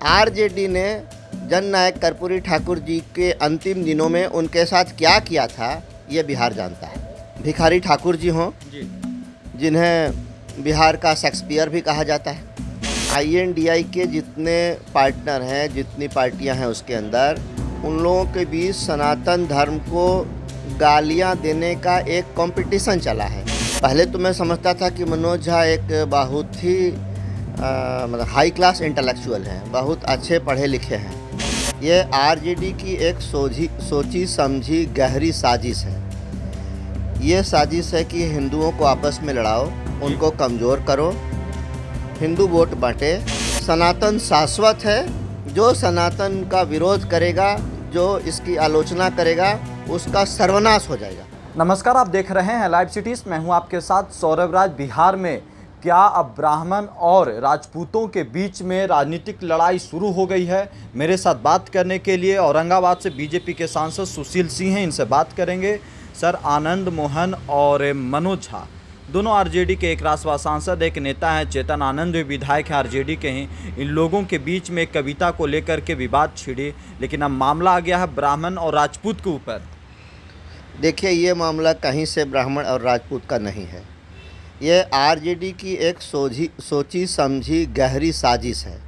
RJD ने जननायक कर्पूरी ठाकुर जी के अंतिम दिनों में उनके साथ क्या किया था ये बिहार जानता है। भिखारी ठाकुर जी हों जिन्हें बिहार का शेक्सपियर भी कहा जाता है। आईएनडीआई के जितने पार्टनर हैं, जितनी पार्टियां हैं उसके अंदर, उन लोगों के बीच सनातन धर्म को गालियां देने का एक कंपटीशन चला है। पहले तो मैं समझता था कि मनोज झा एक बहुत ही मतलब हाई क्लास इंटेलेक्चुअल हैं, बहुत अच्छे पढ़े लिखे हैं। ये आरजेडी की एक सोची समझी गहरी साजिश है। ये साजिश है कि हिंदुओं को आपस में लड़ाओ, उनको कमज़ोर करो, हिंदू वोट बांटे। सनातन शाश्वत है। जो सनातन का विरोध करेगा, जो इसकी आलोचना करेगा, उसका सर्वनाश हो जाएगा। नमस्कार, आप देख रहे हैं लाइव सिटीज़। मैं हूं आपके साथ सौरभ राज। बिहार में क्या अब ब्राह्मण और राजपूतों के बीच में राजनीतिक लड़ाई शुरू हो गई है? मेरे साथ बात करने के लिए औरंगाबाद से बीजेपी के सांसद सुशील सिंह हैं, इनसे बात करेंगे। सर, आनंद मोहन और मनोज झा दोनों आरजेडी के एक रासवा सांसद, एक नेता हैं चेतन आनंद, विधायक हैं आरजेडी के हैं। इन लोगों के बीच में कविता को लेकर के विवाद छिड़ी, लेकिन अब मामला आ गया है ब्राह्मण और राजपूत के ऊपर। देखिए, ये मामला कहीं से ब्राह्मण और राजपूत का नहीं है। ये आरजेडी की एक सोची समझी गहरी साजिश है।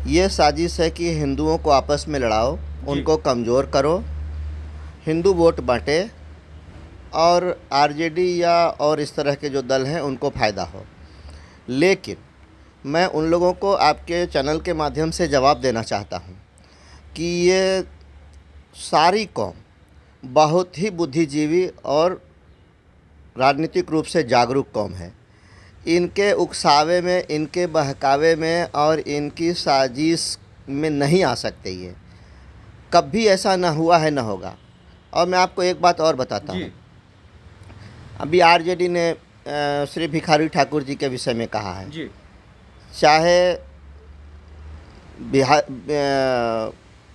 ये साजिश है कि हिंदुओं को आपस में लड़ाओ, उनको कमज़ोर करो, हिंदू वोट बांटे और आरजेडी या और इस तरह के जो दल हैं उनको फ़ायदा हो। लेकिन मैं उन लोगों को आपके चैनल के माध्यम से जवाब देना चाहता हूँ कि ये सारी कौम बहुत ही बुद्धिजीवी और राजनीतिक रूप से जागरूक कौम है। इनके उकसावे में, इनके बहकावे में और इनकी साजिश में नहीं आ सकते। ये कभी ऐसा ना हुआ है, ना होगा। और मैं आपको एक बात और बताता हूँ। अभी आरजेडी ने श्री भिखारी ठाकुर जी के विषय में कहा है जी। चाहे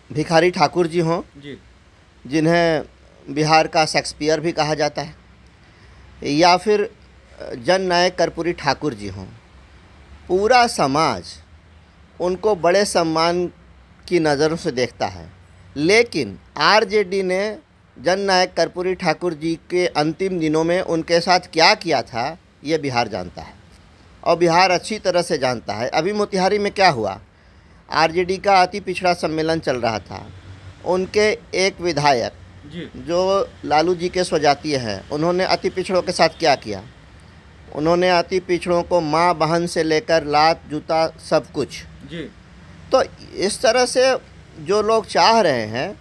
भिखारी ठाकुर जी हों जिन्हें बिहार का शेक्सपियर भी कहा जाता है, या फिर जननायक कर्पूरी ठाकुर जी हों, पूरा समाज उनको बड़े सम्मान की नज़रों से देखता है। लेकिन आरजेडी ने जननायक कर्पूरी ठाकुर जी के अंतिम दिनों में उनके साथ क्या किया था ये बिहार जानता है, और बिहार अच्छी तरह से जानता है। अभी मोतिहारी में क्या हुआ, आरजेडी का अति पिछड़ा सम्मेलन चल रहा था। उनके एक विधायक जो लालू जी के स्वजातीय हैं, उन्होंने अति पिछड़ों के साथ क्या किया? उन्होंने अति पिछड़ों को माँ बहन से लेकर लात जूता सब कुछ जी। तो इस तरह से जो लोग चाह रहे हैं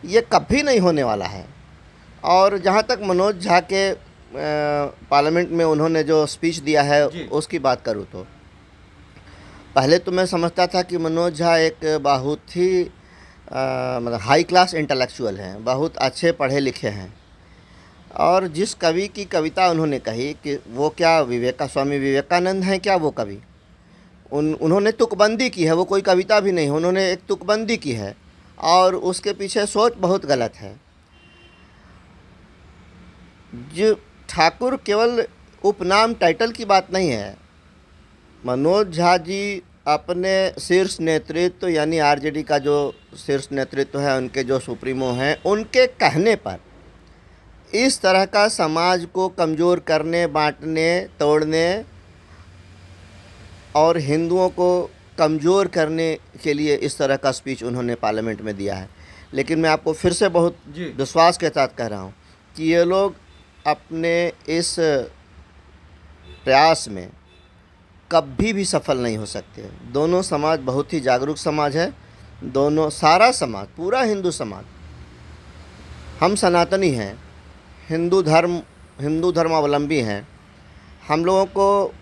ये कभी नहीं होने वाला है। और जहाँ तक मनोज झा के पार्लियामेंट में उन्होंने जो स्पीच दिया है उसकी बात करूँ तो पहले तो मैं समझता था कि मनोज झा एक बहुत ही मतलब हाई क्लास इंटेलेक्चुअल हैं, बहुत अच्छे पढ़े लिखे हैं। और जिस कवि की कविता उन्होंने कही कि वो क्या स्वामी विवेकानंद हैं क्या वो कवि, उन्होंने तुकबंदी की है, वो कोई कविता भी नहीं, उन्होंने एक तुकबंदी की है और उसके पीछे सोच बहुत गलत है। जो ठाकुर केवल उपनाम टाइटल की बात नहीं है। मनोज झा जी अपने शीर्ष नेतृत्व यानी आरजेडी का जो शीर्ष नेतृत्व है, उनके जो सुप्रीमो हैं, उनके कहने पर इस तरह का समाज को कमज़ोर करने, बांटने, तोड़ने और हिंदुओं को कमज़ोर करने के लिए इस तरह का स्पीच उन्होंने पार्लियामेंट में दिया है। लेकिन मैं आपको फिर से बहुत विश्वास के साथ कह रहा हूँ कि ये लोग अपने इस प्रयास में कभी भी सफल नहीं हो सकते। दोनों समाज बहुत ही जागरूक समाज है। दोनों, सारा समाज, पूरा हिंदू समाज, हम सनातनी हैं, हिंदू धर्मावलंबी हैं। हम लोगों को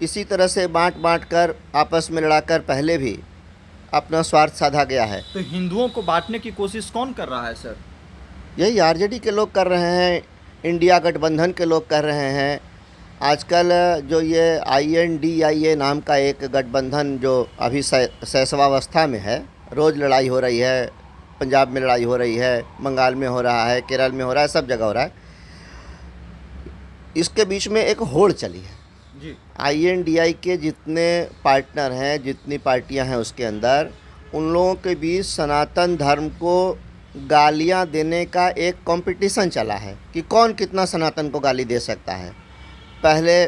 इसी तरह से बांट कर, आपस में लड़ाकर पहले भी अपना स्वार्थ साधा गया है। तो हिंदुओं को बांटने की कोशिश कौन कर रहा है सर? यही आरजेडी के लोग कर रहे हैं, इंडिया गठबंधन के लोग कर रहे हैं। आजकल जो ये INDIA नाम का एक गठबंधन जो अभी शैशवावस्था में है, रोज़ लड़ाई हो रही है। पंजाब में लड़ाई हो रही है, बंगाल में हो रहा है, केरल में हो रहा है, सब जगह हो रहा है। इसके बीच में एक होड़ चली है जी INDI के जितने पार्टनर हैं, जितनी पार्टियां हैं उसके अंदर, उन लोगों के बीच सनातन धर्म को गालियां देने का एक कंपटीशन चला है कि कौन कितना सनातन को गाली दे सकता है। पहले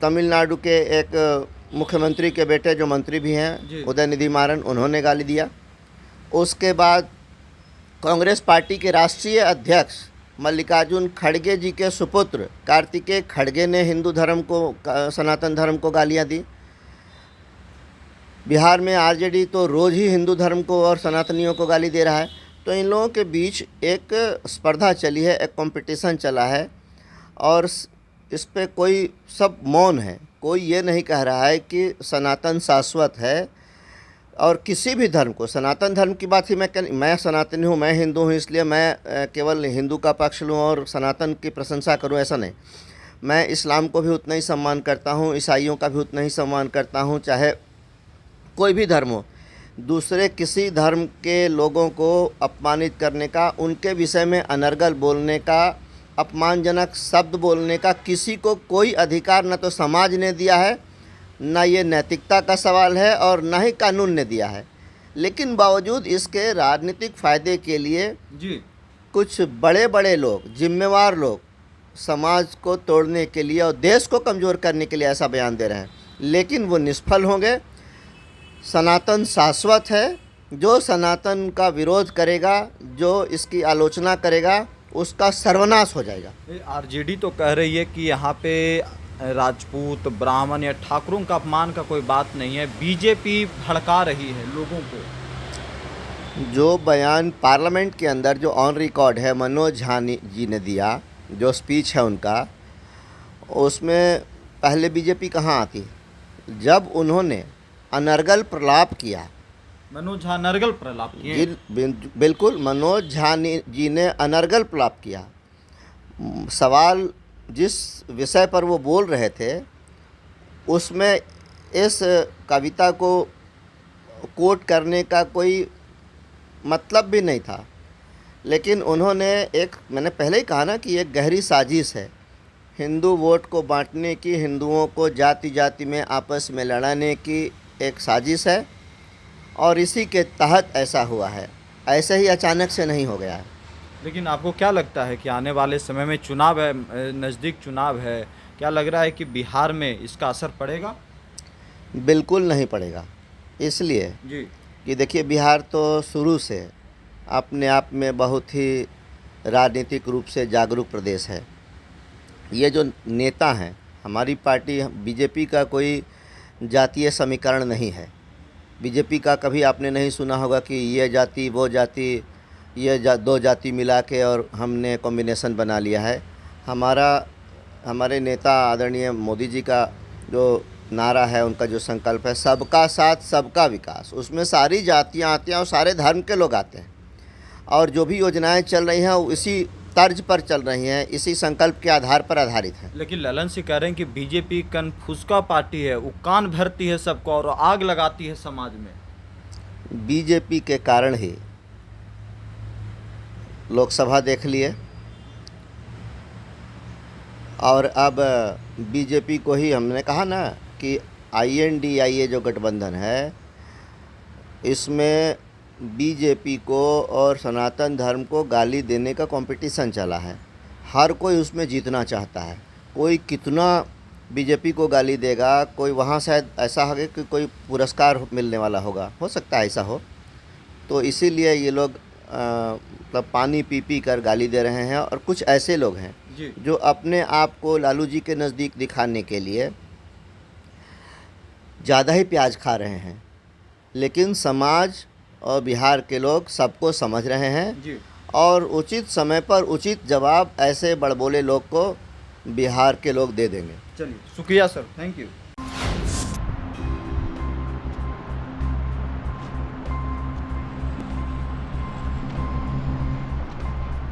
तमिलनाडु के एक मुख्यमंत्री के बेटे जो मंत्री भी जी। हैं, उदयनिधि मारन, उन्होंने गाली दिया। उसके बाद कांग्रेस पार्टी के राष्ट्रीय अध्यक्ष मल्लिकार्जुन खड़गे जी के सुपुत्र कार्तिकेय खड़गे ने हिंदू धर्म को, सनातन धर्म को गालियां दी। बिहार में RJD तो रोज़ ही हिंदू धर्म को और सनातनियों को गाली दे रहा है। तो इन लोगों के बीच एक स्पर्धा चली है, एक कंपटीशन चला है, और इस पे कोई सब मौन है। कोई ये नहीं कह रहा है कि सनातन शाश्वत है। और किसी भी धर्म को, सनातन धर्म की बात ही मैं सनातनी हूँ, मैं हिंदू हूँ, इसलिए मैं केवल हिंदू का पक्ष लूँ और सनातन की प्रशंसा करूँ, ऐसा नहीं। मैं इस्लाम को भी उतना ही सम्मान करता हूँ, ईसाइयों का भी उतना ही सम्मान करता हूँ, चाहे कोई भी धर्म हो। दूसरे किसी धर्म के लोगों को अपमानित करने का, उनके विषय में अनर्गल बोलने का, अपमानजनक शब्द बोलने का किसी को कोई अधिकार न तो समाज ने दिया है, न ये नैतिकता का सवाल है, और न ही कानून ने दिया है। लेकिन बावजूद इसके राजनीतिक फ़ायदे के लिए जी कुछ बड़े बड़े लोग, जिम्मेवार लोग, समाज को तोड़ने के लिए और देश को कमज़ोर करने के लिए ऐसा बयान दे रहे हैं, लेकिन वो निष्फल होंगे। सनातन शाश्वत है। जो सनातन का विरोध करेगा, जो इसकी आलोचना करेगा, उसका सर्वनाश हो जाएगा। RJD तो कह रही है कि यहाँ पे राजपूत, ब्राह्मण या ठाकुरों का अपमान का कोई बात नहीं है, बीजेपी भड़का रही है लोगों को। जो बयान पार्लियामेंट के अंदर जो ऑन रिकॉर्ड है मनोज झा जी ने दिया, जो स्पीच है उनका, उसमें पहले बीजेपी कहाँ आती? जब उन्होंने अनर्गल प्रलाप किया, मनोज झा नरगल प्रलाप किए। बिल्कुल, मनोज झा जी ने अनर्गल प्रलाप किया। सवाल जिस विषय पर वो बोल रहे थे, उसमें इस कविता को कोट करने का कोई मतलब भी नहीं था। लेकिन उन्होंने मैंने पहले ही कहा ना कि एक गहरी साजिश है हिंदू वोट को बांटने की, हिंदुओं को जाति जाति में आपस में लड़ाने की एक साजिश है, और इसी के तहत ऐसा हुआ है। ऐसे ही अचानक से नहीं हो गया है। लेकिन आपको क्या लगता है कि आने वाले समय में चुनाव है, नज़दीक चुनाव है, क्या लग रहा है कि बिहार में इसका असर पड़ेगा? बिल्कुल नहीं पड़ेगा। इसलिए जी कि देखिए, बिहार तो शुरू से अपने आप में बहुत ही राजनीतिक रूप से जागरूक प्रदेश है। ये जो नेता हैं, हमारी पार्टी बीजेपी का कोई जातीय समीकरण नहीं है। बीजेपी का कभी आपने नहीं सुना होगा कि ये जाति वो जाति, ये दो जाति मिला के और हमने कॉम्बिनेशन बना लिया है। हमारे नेता आदरणीय मोदी जी का जो नारा है, उनका जो संकल्प है, सबका साथ सबका विकास, उसमें सारी जातियाँ आती हैं और सारे धर्म के लोग आते हैं। और जो भी योजनाएं चल रही हैं वो इसी तर्ज पर चल रही हैं, इसी संकल्प के आधार पर आधारित हैं। लेकिन ललन सिंह कह रहे हैं कि बीजेपी कनफुसका पार्टी है, वो कान भरती है सबको और आग लगाती है समाज में। बीजेपी के कारण ही लोकसभा देख लिए, और अब बीजेपी को ही हमने कहा ना कि INDIA जो गठबंधन है, इसमें बीजेपी को और सनातन धर्म को गाली देने का कंपटीशन चला है। हर कोई उसमें जीतना चाहता है। कोई कितना बीजेपी को गाली देगा, कोई वहाँ शायद ऐसा होगा कि कोई पुरस्कार मिलने वाला होगा, हो सकता है ऐसा हो। तो इसीलिए ये लोग मतलब पानी पी पी कर गाली दे रहे हैं। और कुछ ऐसे लोग हैं जो अपने आप को लालू जी के नज़दीक दिखाने के लिए ज़्यादा ही प्याज खा रहे हैं। लेकिन समाज और बिहार के लोग सबको समझ रहे हैं, और उचित समय पर उचित जवाब ऐसे बड़बोले लोग को बिहार के लोग दे देंगे। चलिए, शुक्रिया सर, थैंक यू।